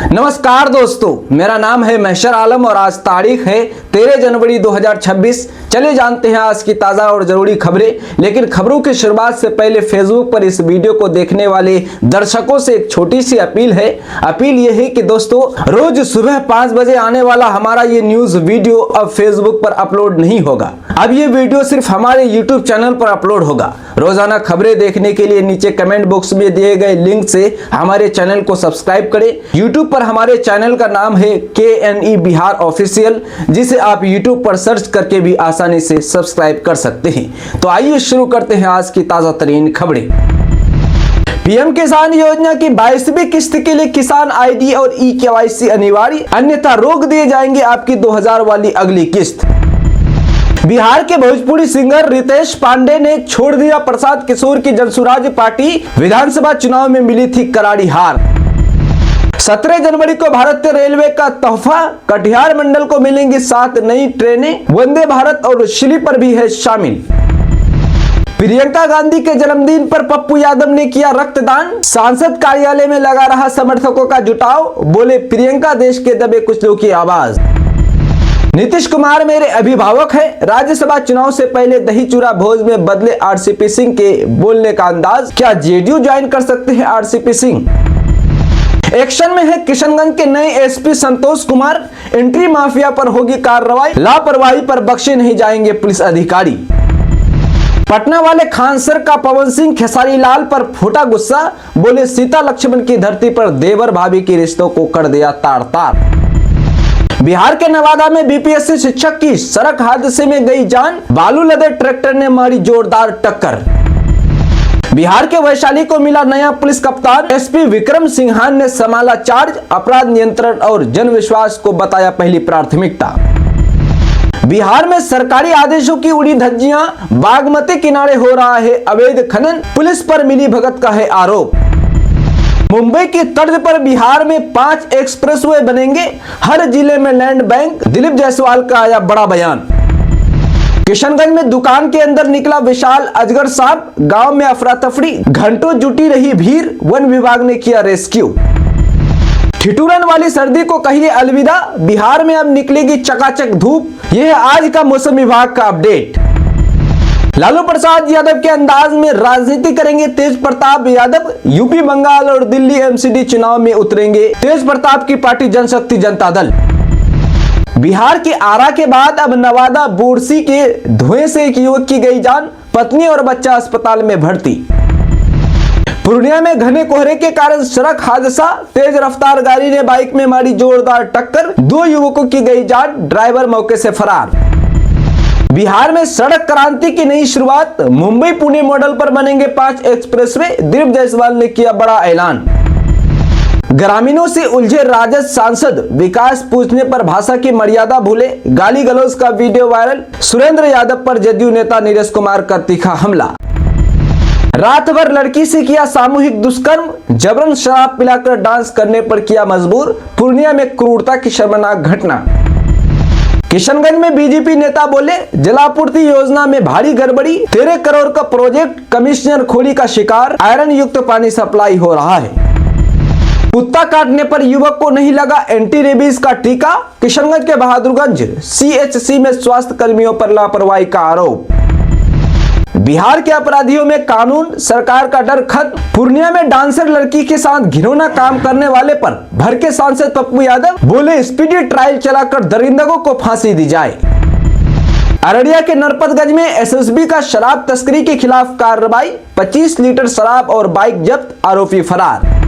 नमस्कार दोस्तों, मेरा नाम है महशर आलम और आज तारीख है 13 जनवरी 2026। चलिए जानते हैं आज की ताज़ा और ज़रूरी खबरें। लेकिन खबरों की शुरुआत से पहले फेसबुक पर इस वीडियो को देखने वाले दर्शकों से एक छोटी सी अपील है। अपील ये है कि दोस्तों, रोज सुबह 5 बजे आने वाला हमारा ये न्यूज़ वीडियो अब फेसबुक पर अपलोड नहीं होगा। अब ये वीडियो सिर्फ हमारे यूट्यूब चैनल पर अपलोड होगा। रोजाना खबरें देखने के लिए नीचे कमेंट बॉक्स में दिए गए लिंक से हमारे चैनल को सब्सक्राइब करें। यूट्यूब पर हमारे चैनल का नाम है KNE बिहार ऑफिशियल, जिसे आप यूट्यूब पर सर्च करके भी आसानी से सब्सक्राइब कर सकते हैं। तो आइए शुरू करते हैं आज की ताजा तरीन खबरें। पीएम किसान योजना की 22वीं किस्त के लिए किसान ID और eKYC अनिवार्य, अन्यथा रोक दिए जाएंगे आपकी 2000 वाली अगली किस्त। बिहार के भोजपुरी सिंगर रितेश पांडे ने छोड़ दिया प्रसाद किशोर की जनसुराज पार्टी, विधानसभा चुनाव में मिली थी करारी हार। 17 जनवरी को भारतीय रेलवे का तोहफा, कटिहार मंडल को मिलेंगी 7 नई ट्रेनें, वंदे भारत और स्लीपर भी है शामिल। प्रियंका गांधी के जन्मदिन पर पप्पू यादव ने किया रक्तदान, सांसद कार्यालय में लगा रहा समर्थकों का जुटाव, बोले प्रियंका देश के दबे कुचलों की आवाज। नीतीश कुमार मेरे अभिभावक है, राज्यसभा चुनाव से पहले दही चूरा भोज में बदले RCP सिंह के बोलने का अंदाज, क्या JDU ज्वाइन कर सकते हैं RCP सिंह। एक्शन में है किशनगंज के नए SP Santosh Kumar, entry mafia पर होगी कार्रवाई, लापरवाही पर बख्शे नहीं जाएंगे पुलिस अधिकारी। पटना वाले खानसर का पवन सिंह खेसारी लाल पर फूटा गुस्सा, बोले सीता लक्ष्मण की धरती पर देवर भाभी के रिश्तों को कर दिया तार तार। बिहार के नवादा में BPSC शिक्षक की सड़क हादसे में गई जान, बालू लदे ट्रैक्टर ने मारी जोरदार टक्कर। बिहार के वैशाली को मिला नया पुलिस कप्तान, SP विक्रम सिंहान ने संभाला चार्ज, अपराध नियंत्रण और जन विश्वास को बताया पहली प्राथमिकता। बिहार में सरकारी आदेशों की उड़ी धज्जियां, बागमती किनारे हो रहा है अवैध खनन, पुलिस पर मिली भगत का है आरोप। मुंबई की तर्ज पर बिहार में 5 एक्सप्रेसवे बनेंगे, हर जिले में लैंड बैंक, दिलीप जायसवाल का आया बड़ा बयान। किशनगंज में दुकान के अंदर निकला विशाल अजगर सांप, गांव में अफरा तफरी, घंटों जुटी रही भीड़, वन विभाग ने किया रेस्क्यू। ठिठुरन वाली सर्दी को कहिए अलविदा, बिहार में अब निकलेगी चकाचक धूप, यह है आज का मौसम विभाग का अपडेट। लालू प्रसाद यादव के अंदाज में राजनीति करेंगे तेज प्रताप यादव, यूपी बंगाल और दिल्ली MCD चुनाव में उतरेंगे तेज प्रताप की पार्टी जनशक्ति जनता दल। बिहार के आरा के बाद अब नवादा बोरसी के धुएं से एक युवक की गई जान, पत्नी और बच्चा अस्पताल में भर्ती। पूर्णिया में घने कोहरे के कारण सड़क हादसा, तेज रफ्तार गाड़ी ने बाइक में मारी जोरदार टक्कर, 2 युवकों की गई जान, ड्राइवर मौके से फरार। बिहार में सड़क क्रांति की नई शुरुआत, मुंबई पुणे मॉडल पर बनेंगे 5 एक्सप्रेसवे, दिलीप जायसवाल ने किया बड़ा ऐलान। ग्रामीणों से उलझे राजद सांसद, विकास पूछने पर भाषा की मर्यादा भूले, गाली गलौज का वीडियो वायरल, सुरेंद्र यादव पर जदयू नेता नीरज कुमार का तीखा हमला। रात भर लड़की से किया सामूहिक दुष्कर्म, जबरन शराब पिलाकर डांस करने पर किया मजबूर, पूर्णिया में क्रूरता की शर्मनाक घटना। किशनगंज में BJP नेता बोले जलापूर्ति योजना में भारी गड़बड़ी, 13 करोड़ का प्रोजेक्ट कमिश्नर खोली का शिकार, आयरन युक्त पानी सप्लाई हो रहा है। कुत्ता काटने पर युवक को नहीं लगा एंटी रेबीज का टीका, किशनगंज के बहादुरगंज CHC में स्वास्थ्य कर्मियों पर लापरवाही का आरोप। बिहार के अपराधियों में कानून, सरकार का डर खत्म, पूर्णिया में डांसर लड़की के साथ घिनौना काम करने वाले पर भड़के सांसद पप्पू यादव, बोले स्पीडी ट्रायल चलाकर दरिंदगों को फांसी दी जाए। अररिया के नरपतगंज में SSB का शराब तस्करी के खिलाफ कार्रवाई, 25 लीटर शराब और बाइक जब्त, आरोपी फरार।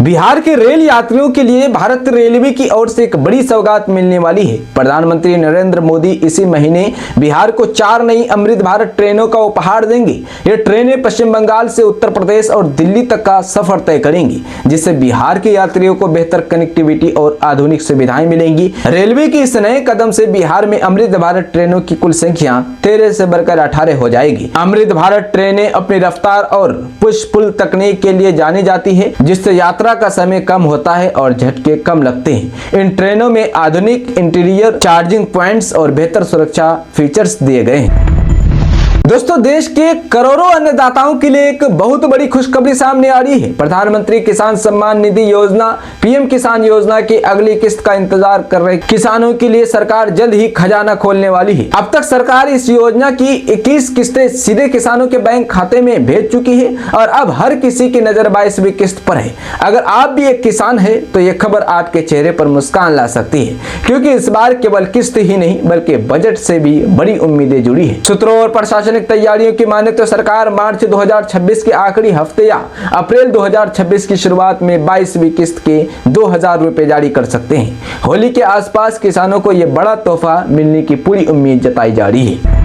बिहार के रेल यात्रियों के लिए भारतीय रेलवे की ओर से एक बड़ी सौगात मिलने वाली है। प्रधानमंत्री नरेंद्र मोदी इसी महीने बिहार को 4 नई अमृत भारत ट्रेनों का उपहार देंगे। ये ट्रेनें पश्चिम बंगाल से उत्तर प्रदेश और दिल्ली तक का सफर तय करेंगी, जिससे बिहार के यात्रियों को बेहतर कनेक्टिविटी और आधुनिक सुविधाएं मिलेंगी। रेलवे के इस नए कदम से बिहार में अमृत भारत ट्रेनों की कुल संख्या 13 से बढ़कर 18 हो जाएगी। अमृत भारत ट्रेनें अपनी रफ्तार और पुश पुल तकनीक के लिए जानी जाती है, जिससे यात्रा का समय कम होता है और झटके कम लगते हैं। इन ट्रेनों में आधुनिक इंटीरियर, चार्जिंग पॉइंट्स और बेहतर सुरक्षा फीचर्स दिए गए हैं। दोस्तों, देश के करोड़ों अन्नदाताओं के लिए एक बहुत बड़ी खुशखबरी सामने आ रही है। प्रधानमंत्री किसान सम्मान निधि योजना पीएम किसान योजना की अगली किस्त का इंतजार कर रहे किसानों के लिए सरकार जल्द ही खजाना खोलने वाली है। अब तक सरकार इस योजना की 21 किस्तें सीधे किसानों के बैंक खाते में भेज चुकी है और अब हर किसी की नजर 22वीं किस्त पर है। अगर आप भी एक किसान है तो ये खबर आपके चेहरे पर मुस्कान ला सकती है, क्योंकि इस बार केवल किस्त ही नहीं बल्कि बजट से भी बड़ी उम्मीदें जुड़ी है। सूत्रों और प्रशासनिक तैयारियों की माने तो सरकार मार्च 2026 के आखिरी हफ्ते या अप्रैल 2026 की शुरुआत में 22वीं किस्त के 2000 रुपए जारी कर सकते हैं। होली के आसपास किसानों को यह बड़ा तोहफा मिलने की पूरी उम्मीद जताई जा रही है।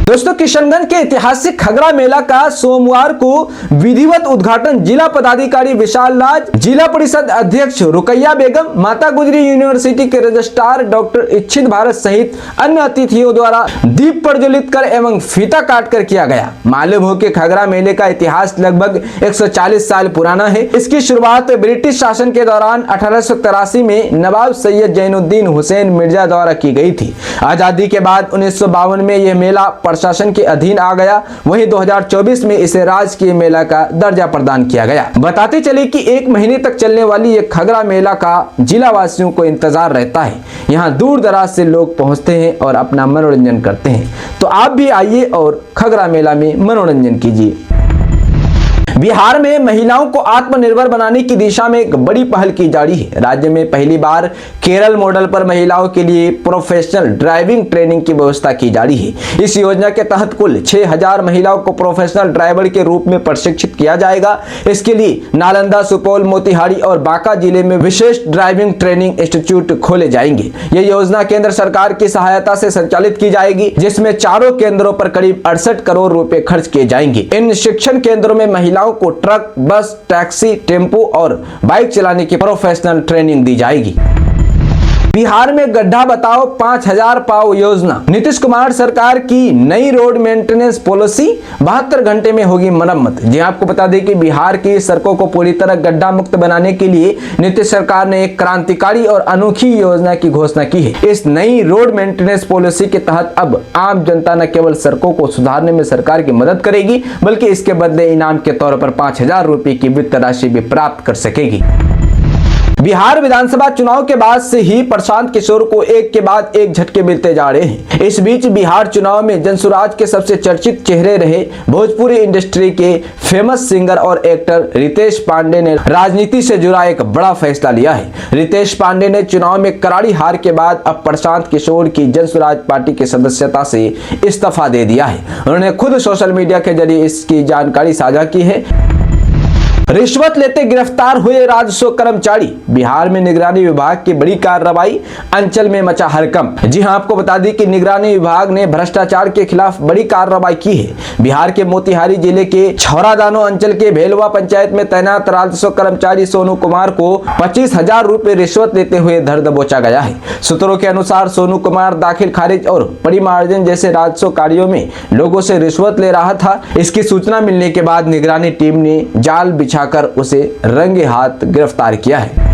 दोस्तों, किशनगंज के ऐतिहासिक खगरा मेला का सोमवार को विधिवत उद्घाटन जिला पदाधिकारी विशाल राज, जिला परिषद अध्यक्ष रुकैया बेगम, माता गुजरी यूनिवर्सिटी के रजिस्ट्रार डॉक्टर इच्छित भारत सहित अन्य अतिथियों द्वारा दीप प्रज्वलित कर एवं फीता काट कर किया गया। मालूम हो कि खगरा मेले का इतिहास लगभग 140 साल पुराना है। इसकी शुरुआत ब्रिटिश शासन के दौरान 1883 में नवाब सैयद जैनुद्दीन हुसैन मिर्जा द्वारा की गई थी। आजादी के बाद 1952 में यह मेला प्रशासन के अधीन आ गया। वहीं 2024 में इसे राजकीय मेला का दर्जा प्रदान किया गया। बताते चले कि 1 महीने तक चलने वाली ये खगरा मेला का जिला वासियों को इंतजार रहता है। यहाँ दूर दराज से लोग पहुँचते हैं और अपना मनोरंजन करते हैं। तो आप भी आइए और खगरा मेला में मनोरंजन कीजिए। बिहार में महिलाओं को आत्मनिर्भर बनाने की दिशा में एक बड़ी पहल की जा रही है। राज्य में पहली बार केरल मॉडल पर महिलाओं के लिए प्रोफेशनल ड्राइविंग ट्रेनिंग की व्यवस्था की जा रही है। इस योजना के तहत कुल 6000 महिलाओं को प्रोफेशनल ड्राइवर के रूप में प्रशिक्षित किया जाएगा। इसके लिए नालंदा, सुपौल, मोतिहारी और बांका जिले में विशेष ड्राइविंग ट्रेनिंग इंस्टीट्यूट खोले जाएंगे। यह योजना केंद्र सरकार की सहायता से संचालित की जाएगी, जिसमें चारों केंद्रों पर करीब 68 करोड़ रुपए खर्च किए जाएंगे। इन शिक्षण केंद्रों में महिलाओं को ट्रक, बस, टैक्सी, टेम्पो और बाइक चलाने की प्रोफेशनल ट्रेनिंग दी जाएगी। बिहार में गड्ढा बताओ 5000 पाओ योजना। नीतीश कुमार सरकार की नई रोड मेंटेनेंस पॉलिसी 72 घंटे में होगी मरम्मत। जी आपको बता दें कि बिहार की सड़कों को पूरी तरह गड्ढा मुक्त बनाने के लिए नीतीश सरकार ने एक क्रांतिकारी और अनोखी योजना की घोषणा की है। इस नई रोड मेंटेनेंस पॉलिसी के तहत अब आम जनता न केवल सड़कों को सुधारने में सरकार की मदद करेगी, बल्कि इसके बदले इनाम के तौर पर 5000 रुपए की वित्त राशि भी प्राप्त कर सकेगी। बिहार विधानसभा चुनाव के बाद से ही प्रशांत किशोर को एक के बाद एक झटके मिलते जा रहे हैं। इस बीच बिहार चुनाव में जनसुराज के सबसे चर्चित चेहरे रहे भोजपुरी इंडस्ट्री के फेमस सिंगर और एक्टर रितेश पांडे ने राजनीति से जुड़ा एक बड़ा फैसला लिया है। रितेश पांडे ने चुनाव में करारी हार के बाद अब प्रशांत किशोर की जनसुराज पार्टी की सदस्यता से इस्तीफा दे दिया है। उन्होंने खुद सोशल मीडिया के जरिए इसकी जानकारी साझा की है। रिश्वत लेते गिरफ्तार हुए राजस्व कर्मचारी। बिहार में निगरानी विभाग की बड़ी कार्रवाई, अंचल में मचा हड़कंप। जी हां, आपको बता दें कि निगरानी विभाग ने भ्रष्टाचार के खिलाफ बड़ी कार्रवाई की है। बिहार के मोतिहारी जिले के छौरादानो अंचल के भेलवा पंचायत में तैनात राजस्व कर्मचारी सोनू कुमार को 25,000 रुपए रिश्वत लेते हुए धर दबोचा गया है। सूत्रों के अनुसार सोनू कुमार दाखिल खारिज और परिमार्जन जैसे राजस्व कार्यों में लोगों से रिश्वत ले रहा था। इसकी सूचना मिलने के बाद निगरानी टीम ने जाल बिछाकर उसे रंगे हाथ गिरफ्तार किया है।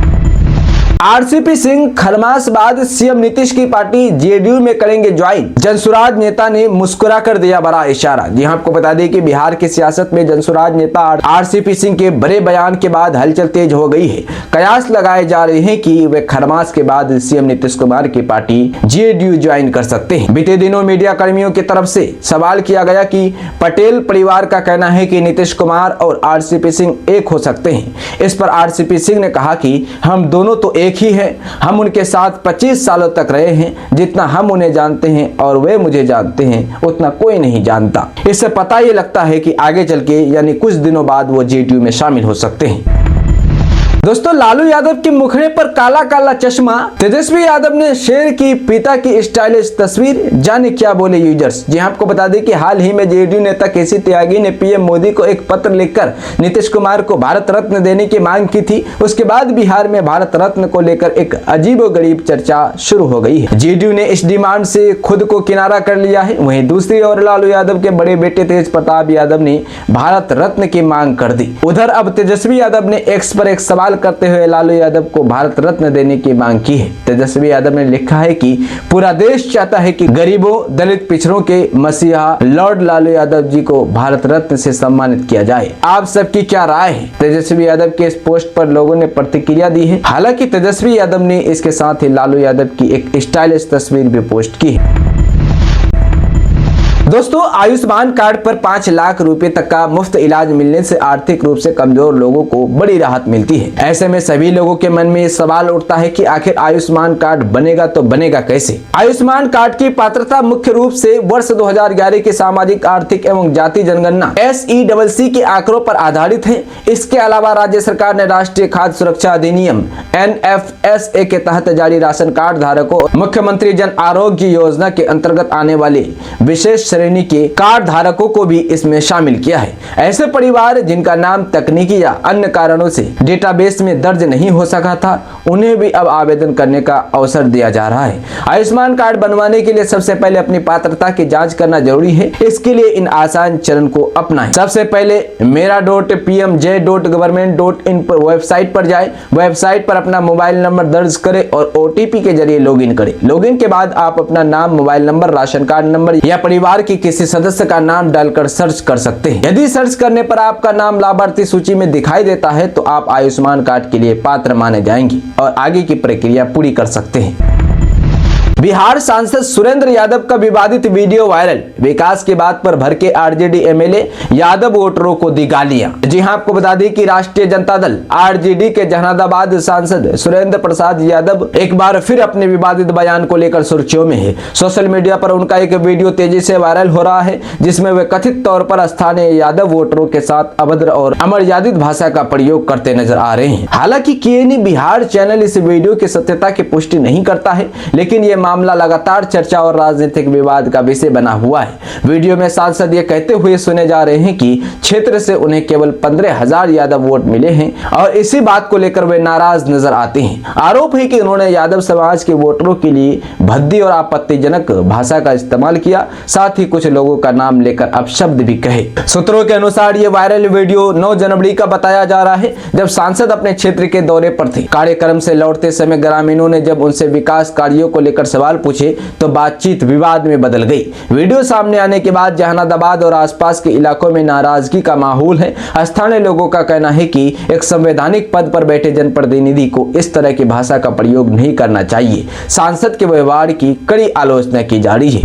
आरसीपी सिंह खरमास बाद सीएम नीतीश की पार्टी जेडीयू में करेंगे ज्वाइन। जनसुराज नेता ने मुस्कुरा कर दिया बड़ा इशारा। जी हां, आपको बता दें कि बिहार की सियासत में जनसुराज नेता आरसीपी सिंह के बड़े बयान के बाद हलचल तेज हो गई है। कयास लगाए जा रहे हैं कि वे खरमास के बाद सीएम नीतीश कुमार की पार्टी जेडीयू ज्वाइन कर सकते हैं। बीते दिनों मीडिया कर्मियों की तरफ से सवाल किया गया कि पटेल परिवार का कहना है कि नीतीश कुमार और आरसीपी सिंह एक हो सकते हैं। इस पर आरसीपी सिंह ने कहा कि हम दोनों तो एक ही है। हम उनके साथ 25 सालों तक रहे हैं। जितना हम उन्हें जानते हैं और वे मुझे जानते हैं उतना कोई नहीं जानता। इससे पता ये लगता है कि आगे चल के यानी कुछ दिनों बाद वो जेडीयू में शामिल हो सकते हैं। दोस्तों, लालू यादव के मुखड़े पर काला काला चश्मा, तेजस्वी यादव ने शेयर की पिता की स्टाइलिश तस्वीर, जाने क्या बोले यूजर्स। जी आपको बता दें कि हाल ही में जेडीयू नेता केसी त्यागी ने पीएम मोदी को एक पत्र लिखकर नीतीश कुमार को भारत रत्न देने की मांग की थी। उसके बाद बिहार में भारत रत्न को लेकर एक अजीबोगरीब चर्चा शुरू हो गई है। जेडीयू ने इस डिमांड से खुद को किनारा कर लिया है। वहीं दूसरी ओर लालू यादव के बड़े बेटे तेज प्रताप यादव ने भारत रत्न की मांग कर दी। उधर अब तेजस्वी यादव ने एक्स पर एक सवाल सवाल करते हुए लालू यादव को भारत रत्न देने की मांग की है। तेजस्वी यादव ने लिखा है कि पूरा देश चाहता है कि गरीबों, दलित, पिछड़ों के मसीहा लॉर्ड लालू यादव जी को भारत रत्न से सम्मानित किया जाए। आप सबकी क्या राय है? तेजस्वी यादव के इस पोस्ट पर लोगों ने प्रतिक्रिया दी है। हालांकि तेजस्वी यादव ने इसके साथ ही लालू यादव की एक स्टाइलिश तस्वीर भी पोस्ट की है। दोस्तों, आयुष्मान कार्ड पर 5 लाख रुपए तक का मुफ्त इलाज मिलने से आर्थिक रूप से कमजोर लोगों को बड़ी राहत मिलती है। ऐसे में सभी लोगों के मन में सवाल उठता है कि आखिर आयुष्मान कार्ड बनेगा तो बनेगा कैसे? आयुष्मान कार्ड की पात्रता मुख्य रूप से वर्ष 2011 की सामाजिक, आर्थिक एवं जाति जनगणना SECC के आंकड़ों पर आधारित है। इसके अलावा राज्य सरकार ने राष्ट्रीय खाद्य सुरक्षा अधिनियम NFSA के तहत जारी राशन कार्ड धारकों, मुख्यमंत्री जन आरोग्य योजना के अंतर्गत आने वाले विशेष श्रेणी के कार्ड धारकों को भी इसमें शामिल किया है। ऐसे परिवार जिनका नाम तकनीकी या अन्य कारणों से डेटाबेस में दर्ज नहीं हो सका था, उन्हें भी अब आवेदन करने का अवसर दिया जा रहा है। आयुष्मान कार्ड बनवाने के लिए सबसे पहले अपनी पात्रता की जांच करना जरूरी है। इसके लिए इन आसान चरण को अपनाएं। सबसे पहले mera.pmj.government.in पर वेबसाइट पर जाएं। वेबसाइट पर अपना मोबाइल नंबर दर्ज करें और OTP के जरिए लॉगिन करें। लॉगिन के बाद आप अपना नाम, mobile number, ration card number या परिवार की किसी सदस्य का नाम डालकर सर्च कर सकते हैं। यदि सर्च करने पर आपका नाम लाभार्थी सूची में दिखाई देता है तो आप आयुष्मान कार्ड के लिए पात्र माने जाएंगे और आगे की प्रक्रिया पूरी कर सकते हैं। बिहार सांसद सुरेंद्र यादव का विवादित वीडियो वायरल। विकास की बात पर भड़के RJD MLA यादव वोटरों को दी गालियां। जी हां, आपको बता दें कि राष्ट्रीय जनता दल RJD के जहानाबाद सांसद सुरेंद्र प्रसाद यादव एक बार फिर अपने विवादित बयान को लेकर सुर्खियों में है। सोशल मीडिया पर उनका एक वीडियो तेजी से वायरल हो रहा है, जिसमें वे कथित तौर पर स्थानीय यादव वोटरों के साथ अभद्र और अमर्यादित भाषा का प्रयोग करते नजर आ रहे हैं। हालांकि KNE बिहार चैनल इस वीडियो की सत्यता की पुष्टि नहीं करता है, लेकिन ये मामला लगातार चर्चा और राजनीतिक विवाद का विषय बना हुआ है। वीडियो में सांसद ये कहते हुए सुने जा रहे हैं कि क्षेत्र से उन्हें केवल 15,000 यादव वोट मिले हैं और इसी बात को लेकर वे नाराज नजर आते हैं। आरोप है कि उन्होंने यादव समाज के वोटरों के लिए भद्दी और आपत्तिजनक भाषा का इस्तेमाल किया, साथ ही कुछ लोगों का नाम लेकर अपशब्द भी कहे। सूत्रों के अनुसार ये वायरल वीडियो 9 जनवरी का बताया जा रहा है, जब सांसद अपने क्षेत्र के दौरे पर थे। कार्यक्रम से लौटते समय ग्रामीणों ने जब उनसे विकास कार्यों को लेकर सवाल पूछे तो बातचीत विवाद में बदल गई। वीडियो सामने आने के बाद जहानाबाद और आसपास के इलाकों में नाराजगी का माहौल है। स्थानीय लोगों का कहना है कि एक संवैधानिक पद पर बैठे जनप्रतिनिधि को इस तरह की भाषा का प्रयोग नहीं करना चाहिए। सांसद के व्यवहार की कड़ी आलोचना की जा रही है।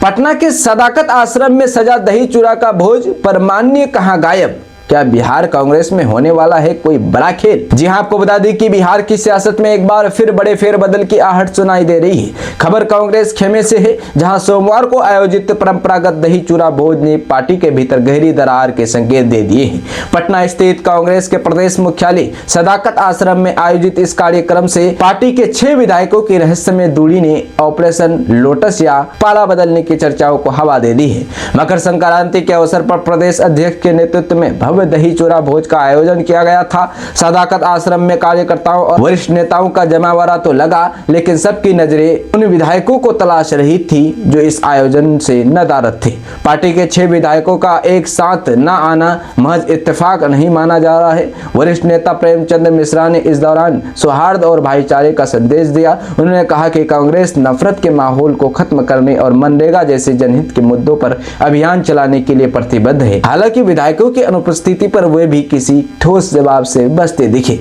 पटना के सदाकत आश्रम में सजा दही चूड़ा का भोज, पर माननीय कहां गायब? क्या बिहार कांग्रेस में होने वाला है कोई बड़ा खेल? जी हां, आपको बता दें कि बिहार की सियासत में एक बार फिर बड़े फेरबदल की आहट सुनाई दे रही है। खबर कांग्रेस खेमे से है, जहां सोमवार को आयोजित परंपरागत दही चूड़ा भोज ने पार्टी के भीतर गहरी दरार के संकेत दे दिए हैं। पटना स्थित कांग्रेस के प्रदेश मुख्यालय सदाकत आश्रम में आयोजित इस कार्यक्रम से पार्टी के 6 विधायकों की रहस्यमय दूरी ने ऑपरेशन लोटस या पाला बदलने की चर्चाओं को हवा दे दी है। मकर संक्रांति के अवसर पर प्रदेश अध्यक्ष के नेतृत्व में दही चूड़ा भोज का आयोजन किया गया था। सदाकत आश्रम में कार्यकर्ताओं और वरिष्ठ नेताओं का जमावड़ा तो लगा, लेकिन सबकी नजरें उन विधायकों को तलाश रही थी जो इस आयोजन से नदारद थे। पार्टी के 6 विधायकों का एक साथ न आना महज इत्तेफाक नहीं माना जा रहा है। वरिष्ठ नेता प्रेमचंद मिश्रा ने इस दौरान सौहार्द और भाईचारे का संदेश दिया। उन्होंने कहा कि कांग्रेस नफरत के माहौल को खत्म करने और मनरेगा जैसे जनहित के मुद्दों पर अभियान चलाने के लिए प्रतिबद्ध है। हालांकि विधायकों की अनुपस्थिति पर वे भी किसी ठोस जवाब से बचते दिखे।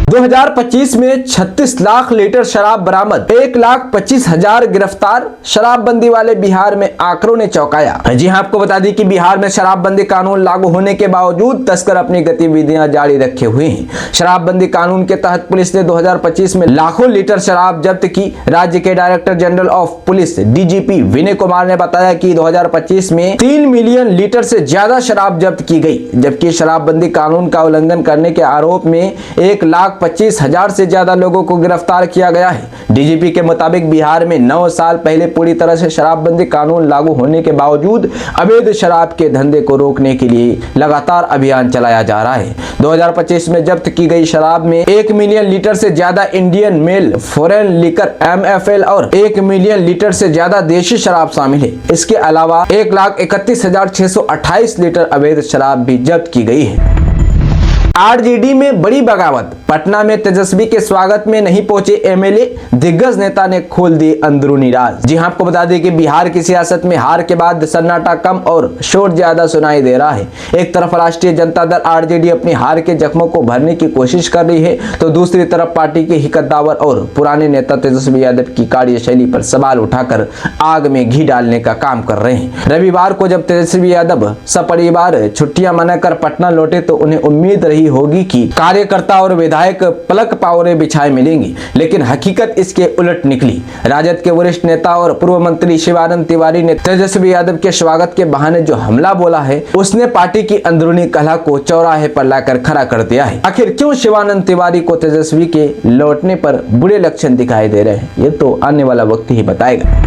2025 में 36 लाख लीटर शराब बरामद, 1,25,000 गिरफ्तार। शराबबंदी वाले बिहार में आंकड़ों ने चौंकाया। जी हां, आपको बता दें कि बिहार में शराबबंदी कानून लागू होने के बावजूद तस्कर अपनी गतिविधियां जारी रखे हुए हैं। शराबबंदी कानून के तहत पुलिस ने 2025 में लाखों लीटर शराब जब्त की। राज्य के director general of police DGP Vinay Kumar ने बताया कि 2025 में 3 मिलियन लीटर से ज्यादा शराब जब्त की गई, जबकि शराबबंदी कानून का उल्लंघन करने के आरोप में 1,25,000 से ज्यादा लोगों को गिरफ्तार किया गया है। DGP के मुताबिक बिहार में 9 साल पहले पूरी तरह से शराबबंदी कानून लागू होने के बावजूद अवैध शराब के धंधे को रोकने के लिए लगातार अभियान चलाया जा रहा है। 2025 में जब्त की गई शराब में 1 मिलियन लीटर से ज्यादा Indian made foreign liquor MFL और 1 मिलियन लीटर से ज्यादा देशी शराब शामिल है। इसके अलावा 1,31,628 लीटर अवैध शराब भी जब्त की गई है। आरजेडी में बड़ी बगावत। पटना में तेजस्वी के स्वागत में नहीं पहुंचे एमएलए, दिग्गज नेता ने खोल दिए अंदरूनी राज। जी हां, आपको बता दें कि बिहार की सियासत में हार के बाद सन्नाटा कम और शोर ज्यादा सुनाई दे रहा है। एक तरफ राष्ट्रीय जनता दल आरजेडी अपनी हार के जख्मों को भरने की कोशिश कर रही है, तो दूसरी तरफ पार्टी के ही कद्दावर और पुराने नेता तेजस्वी यादव की कार्यशैली पर सवाल उठाकर आग में घी डालने का काम कर रहे हैं। रविवार को जब तेजस्वी यादव सपरिवार छुट्टियां मनाकर पटना लौटे तो उन्हें उम्मीद रही होगी कि कार्यकर्ता और विधायक पलक पावरे बिछाए मिलेंगे, लेकिन हकीकत इसके उलट निकली। राजद के वरिष्ठ नेता और पूर्व मंत्री शिवानंद तिवारी ने तेजस्वी यादव के स्वागत के बहाने जो हमला बोला है, उसने पार्टी की अंदरूनी कलह को चौराहे पर लाकर खड़ा कर दिया है। आखिर क्यों शिवानंद तिवारी को तेजस्वी के लौटने पर बुरे लक्षण दिखाई दे रहे हैं, ये तो आने वाला वक्त ही बताएगा।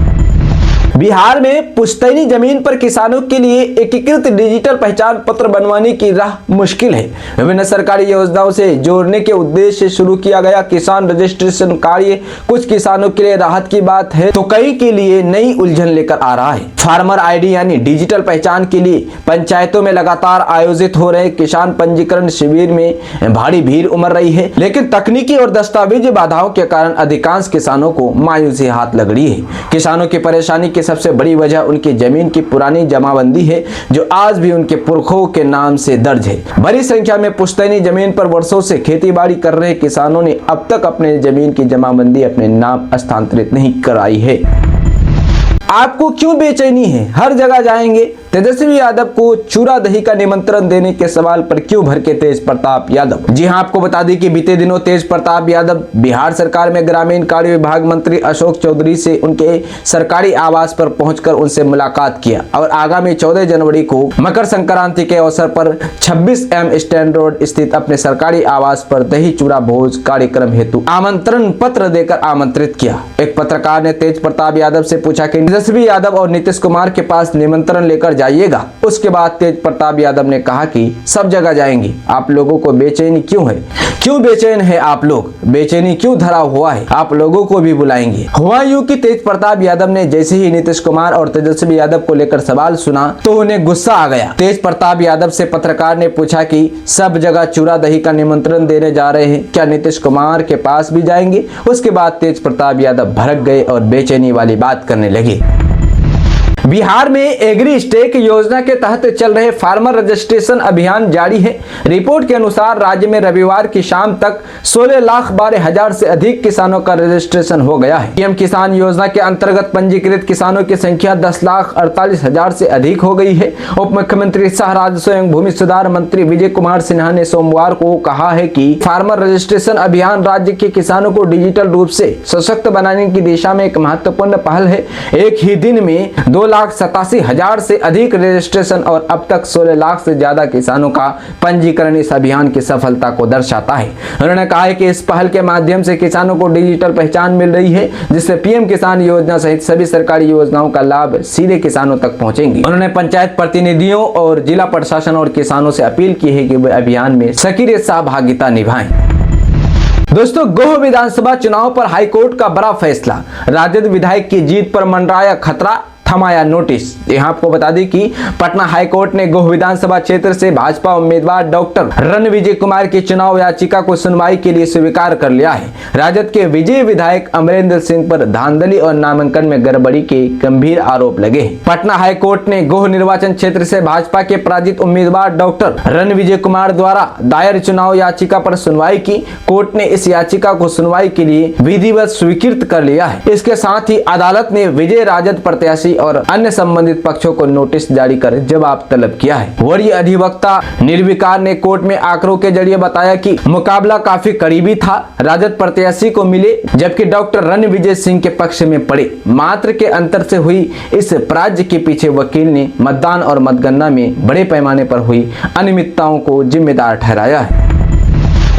बिहार में पुश्तैनी जमीन पर किसानों के लिए एकीकृत डिजिटल पहचान पत्र बनवाने की राह मुश्किल है। विभिन्न सरकारी योजनाओं से जोड़ने के उद्देश्य से शुरू किया गया किसान रजिस्ट्रेशन कार्य कुछ किसानों के लिए राहत की बात है, तो कई के लिए नई उलझन लेकर आ रहा है। फार्मर आईडी यानी डिजिटल पहचान के लिए पंचायतों में लगातार आयोजित हो रहे किसान पंजीकरण शिविर में भारी भीड़ उमड़ रही है, लेकिन तकनीकी और दस्तावेजी बाधाओं के कारण अधिकांश किसानों को मायूसी हाथ लग रही है। किसानों की परेशानी की सबसे बड़ी वजह उनकी जमीन की पुरानी जमाबंदी है, जो आज भी उनके पुरखों के नाम से दर्ज है। बड़ी संख्या में पुश्तैनी जमीन पर वर्षों से खेतीबाड़ी कर रहे किसानों ने अब तक अपने जमीन की जमाबंदी अपने नाम स्थानांतरित नहीं कराई है। आपको क्यों बेचैनी है? हर जगह जाएंगे। तेजस्वी यादव को चूरा दही का निमंत्रण देने के सवाल पर क्यों भड़के तेज प्रताप यादव? जी हां, आपको बता दें कि बीते दिनों तेज प्रताप यादव बिहार सरकार में ग्रामीण कार्य विभाग मंत्री अशोक चौधरी से उनके सरकारी आवास पर पहुंचकर उनसे मुलाकात किया और आगामी 14 जनवरी को मकर संक्रांति के अवसर पर 26M स्टैंड रोड स्थित अपने सरकारी आवास पर दही चूरा भोज कार्यक्रम हेतु आमंत्रण पत्र देकर आमंत्रित किया। एक पत्रकार ने तेज प्रताप यादव से पूछा कि तेजस्वी यादव और नीतीश कुमार के पास निमंत्रण लेकर जाइएगा। उसके बाद तेज प्रताप यादव ने कहा कि सब जगह जाएंगे। आप लोगों को बेचैनी क्यों है? क्यों बेचैन है आप लोग? बेचैनी क्यों धरा हुआ है? आप लोगों को भी बुलाएंगे। हुआ यूं कि तेज प्रताप यादव ने जैसे ही नीतीश कुमार और तेजस्वी यादव को लेकर सवाल सुना तो उन्हें गुस्सा आ गया। तेज प्रताप यादव से पत्रकार ने पूछा कि सब जगह चूरा दही का निमंत्रण देने जा रहे हैं, क्या नीतीश कुमार के पास भी जाएंगे? उसके बाद तेज प्रताप यादव भड़क गए और बेचैनी वाली बात करने लगे। बिहार में एग्री स्टेक योजना के तहत चल रहे फार्मर रजिस्ट्रेशन अभियान जारी है। रिपोर्ट के अनुसार राज्य में रविवार की शाम तक 16,12,000 से अधिक किसानों का रजिस्ट्रेशन हो गया है। पीएम किसान योजना के अंतर्गत पंजीकृत किसानों की संख्या 10,48,000 से अधिक हो गई है। उप मुख्यमंत्री सह राजस्व एवं भूमि सुधार मंत्री विजय कुमार सिन्हा ने सोमवार को कहा है कि फार्मर रजिस्ट्रेशन अभियान राज्य के किसानों को डिजिटल रूप से सशक्त बनाने की दिशा में एक महत्वपूर्ण पहल है। एक ही दिन में 2,87,000 से अधिक रजिस्ट्रेशन और अब तक 16 लाख से ज्यादा किसानों का पंजीकरण इस अभियान की सफलता को दर्शाता है। उन्होंने कहा है कि इस पहल के माध्यम से किसानों को डिजिटल पहचान मिल रही है, जिससे पीएम किसान योजना सहित सभी सरकारी योजनाओं का लाभ सीधे किसानों तक पहुंचेंगे। उन्होंने पंचायत प्रतिनिधियों और जिला प्रशासन और किसानों से अपील की है कि वे अभियान में सक्रिय सहभागिता निभाएं। दोस्तों, गोह विधानसभा चुनाव पर हाईकोर्ट का बड़ा फैसला। राजद विधायक की जीत पर मंडराया खतरा, थमाया नोटिस। यहाँ आपको बता दें कि पटना हाईकोर्ट ने गोह विधानसभा क्षेत्र से भाजपा उम्मीदवार डॉक्टर रणविजय कुमार की चुनाव याचिका को सुनवाई के लिए स्वीकार कर लिया है। राजद के विजय विधायक अमरेंद्र सिंह पर धांधली और नामांकन में गड़बड़ी के गंभीर आरोप लगे हैं। पटना हाईकोर्ट ने गोह निर्वाचन क्षेत्र से भाजपा के पराजित उम्मीदवार डॉक्टर रणविजय कुमार द्वारा दायर चुनाव याचिका पर सुनवाई की। कोर्ट ने इस याचिका को सुनवाई के लिए विधिवत स्वीकृत कर लिया है। इसके साथ ही अदालत ने विजय राजद प्रत्याशी और अन्य संबंधित पक्षों को नोटिस जारी कर जवाब तलब किया है। वरीय अधिवक्ता निर्विकार ने कोर्ट में आंकड़ों के जरिए बताया कि मुकाबला काफी करीबी था। राजद प्रत्याशी को मिले जबकि डॉक्टर रणविजय सिंह के पक्ष में पड़े। मात्र के अंतर से हुई इस पराजय के पीछे वकील ने मतदान और मतगणना में बड़े पैमाने पर हुई अनियमितताओं को जिम्मेदार ठहराया है।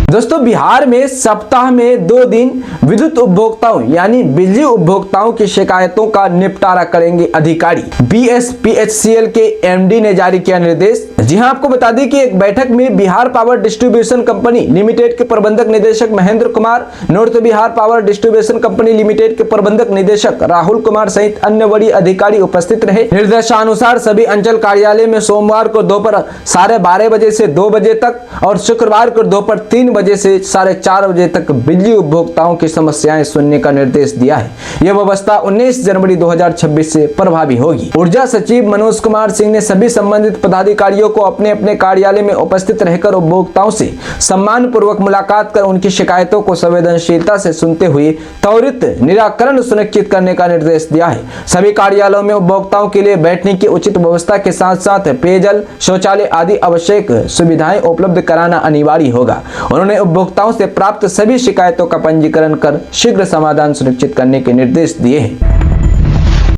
दोस्तों, बिहार में सप्ताह में 2 दिन विद्युत उपभोक्ताओं यानी बिजली उपभोक्ताओं की शिकायतों का निपटारा करेंगे अधिकारी। BSPHCL के MD ने जारी किया निर्देश। जी हां, आपको बता दें कि एक बैठक में Bihar power distribution company limited के प्रबंधक निदेशक Mahendra Kumar, north Bihar power distribution company limited के प्रबंधक निदेशक राहुल कुमार सहित अन्य बड़ी अधिकारी उपस्थित रहे। निर्देशानुसार सभी अंचल कार्यालय में सोमवार को दोपहर 12:30 बजे से 2 बजे तक और शुक्रवार को दोपहर 3 बजे से 4:30 बजे तक बिजली उपभोक्ताओं की समस्याएं सुनने का निर्देश दिया है। यह व्यवस्था 19 जनवरी 2026 से प्रभावी होगी। ऊर्जा सचिव मनोज कुमार सिंह ने सभी संबंधित पदाधिकारियों को अपने अपने कार्यालय में उपस्थित रहकर उपभोक्ताओं से सम्मान पूर्वक मुलाकात कर उनकी शिकायतों को संवेदनशीलता से सुनते हुए त्वरित निराकरण सुनिश्चित करने का निर्देश दिया है। सभी कार्यालयों में उपभोक्ताओं के लिए बैठने की उचित व्यवस्था के साथ साथ पेयजल, शौचालय आदि आवश्यक सुविधाएं उपलब्ध कराना अनिवार्य होगा। उन्होंने उपभोक्ताओं से प्राप्त सभी शिकायतों का पंजीकरण कर शीघ्र समाधान सुनिश्चित करने के निर्देश दिए हैं।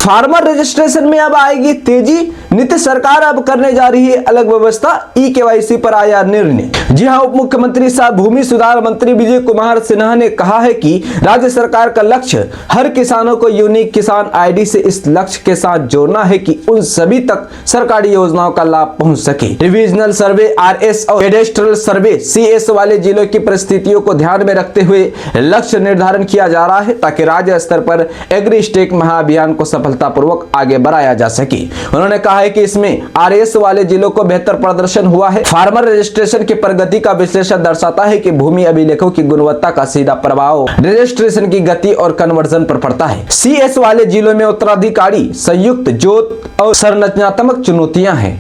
फार्मर रजिस्ट्रेशन में अब आएगी तेजी। नीतीश सरकार अब करने जा रही है अलग व्यवस्था। KYC पर आया निर्णय। जी हां, उप मुख्यमंत्री सह भूमि सुधार मंत्री विजय कुमार सिन्हा ने कहा है कि राज्य सरकार का लक्ष्य हर किसानों को यूनिक किसान ID से इस लक्ष्य के साथ जोड़ना है कि उन सभी तक सरकारी योजनाओं का लाभ पहुंच सके। रिविजनल सर्वे RS और कैडेस्ट्रल सर्वे CS वाले जिलों की परिस्थितियों को ध्यान में रखते हुए लक्ष्य निर्धारण किया जा रहा है ताकि राज्य स्तर पर एग्रीस्टेक महाअभियान को सफलतापूर्वक आगे बढ़ाया जा सके। उन्होंने कहा है कि इसमें RS वाले जिलों को बेहतर प्रदर्शन हुआ है। फार्मर रजिस्ट्रेशन की प्रगति का विश्लेषण दर्शाता है कि भूमि अभिलेखों की गुणवत्ता का सीधा प्रभाव रजिस्ट्रेशन की गति और कन्वर्जन पर पड़ता है। CS वाले जिलों में उत्तराधिकारी, संयुक्त जोत और संरचनात्मक चुनौतियां हैं।